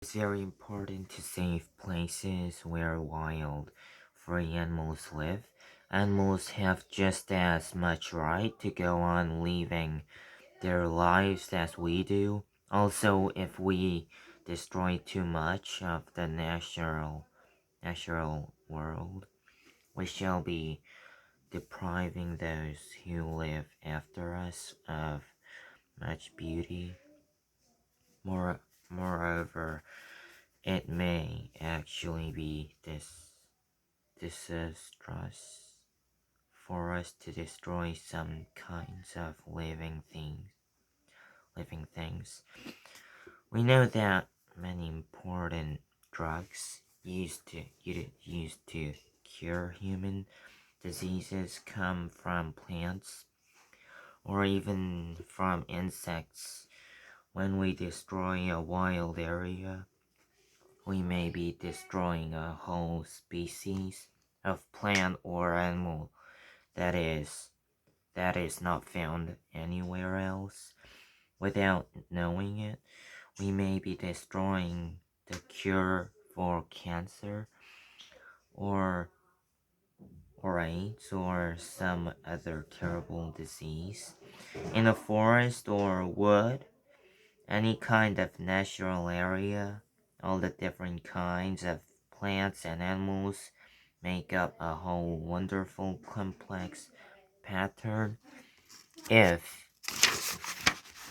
It's very important to save places where wild, free animals live. Animals have just as much right to go on living their lives as we do. Also, if we destroy too much of the natural world, we shall be depriving those who live after us of much beauty. More, Moreover, it may actually be disastrous for us to destroy some kinds of living things. We know that many important drugs used to cure human diseases come from plants or even from insects. When we destroy a wild area, we may be destroying a whole species of plant or animal that is that is not found anywhere else. Without knowing it, we may be destroying the cure for cancer or AIDS or some other terrible disease. In a forest or wood, any kind of natural area, all the different kinds of plants and animals make up a whole wonderful complex pattern. If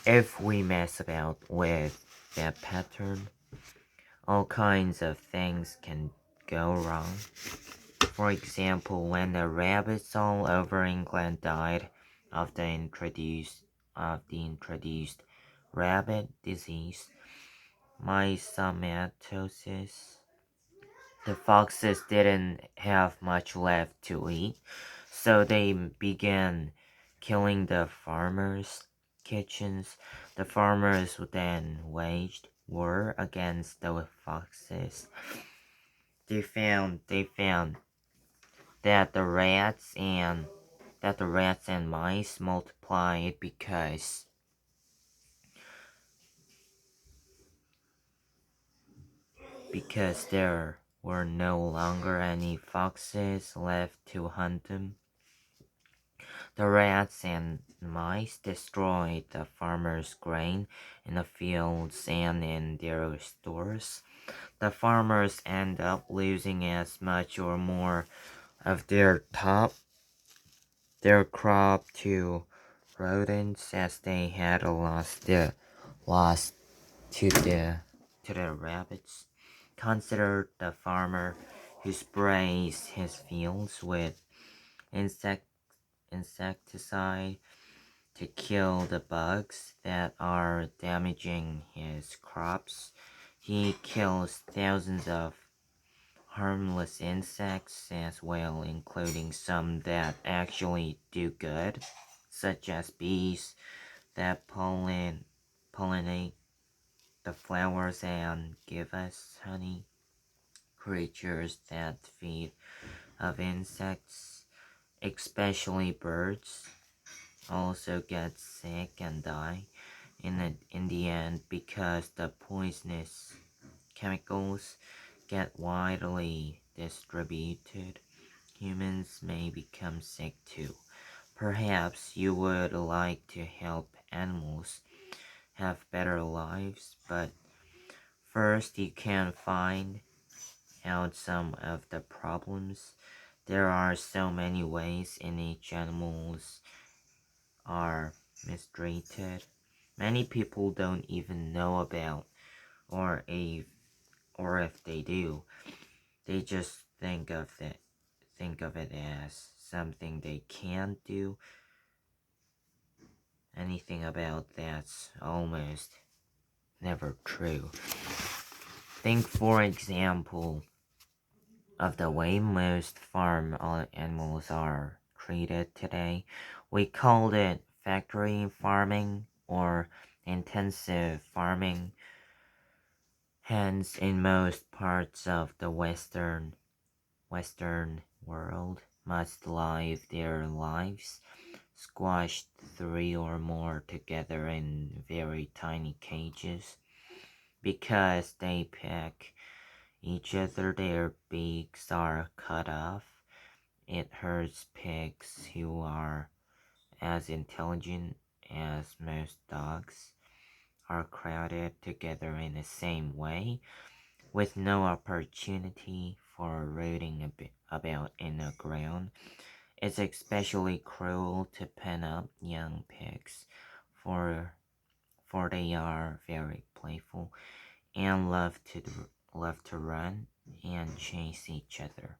if we mess about with that pattern, all kinds of things can go wrong. For example, when the rabbits all over England died of the introduced rabbit disease, myxomatosis, the foxes didn't have much left to eat, so they began killing the farmers' kitchens. The farmers then waged war against the foxes. They found that the rats and mice multiplied because there were no longer any foxes left to hunt them. The rats and mice destroyed the farmers' grain in the fields and in their stores. The farmers end up losing as much or more of their crop to rodents as they had lost to the rabbits. Consider the farmer who sprays his fields with insect insecticide to kill the bugs that are damaging his crops. He kills thousands of harmless insects as well, including some that actually do good, such as bees that pollinate the flowers and give us honey. Creatures that feed of insects, especially birds, also get sick and die in the end because the poisonous chemicals get widely distributed. Humans may become sick too. Perhaps you would like to help animals have better lives, but first you can find out some of the problems. There are so many ways in which animals are mistreated. Many people don't even know about, or if they do, they just think of it as something they can't do anything about. That's almost never true. Think, for example, of the way most farm animals are treated today. We called it factory farming or intensive farming. Hence, in most parts of the Western world, must live their lives squashed three or more together in very tiny cages. because they peck each other. Their beaks are cut off. It hurts pigs who are as intelligent as most dogs are crowded together in the same way, with no opportunity for rooting about in the ground. It's especially cruel to pen up young pigs, for for they are very playful and love to run and chase each other.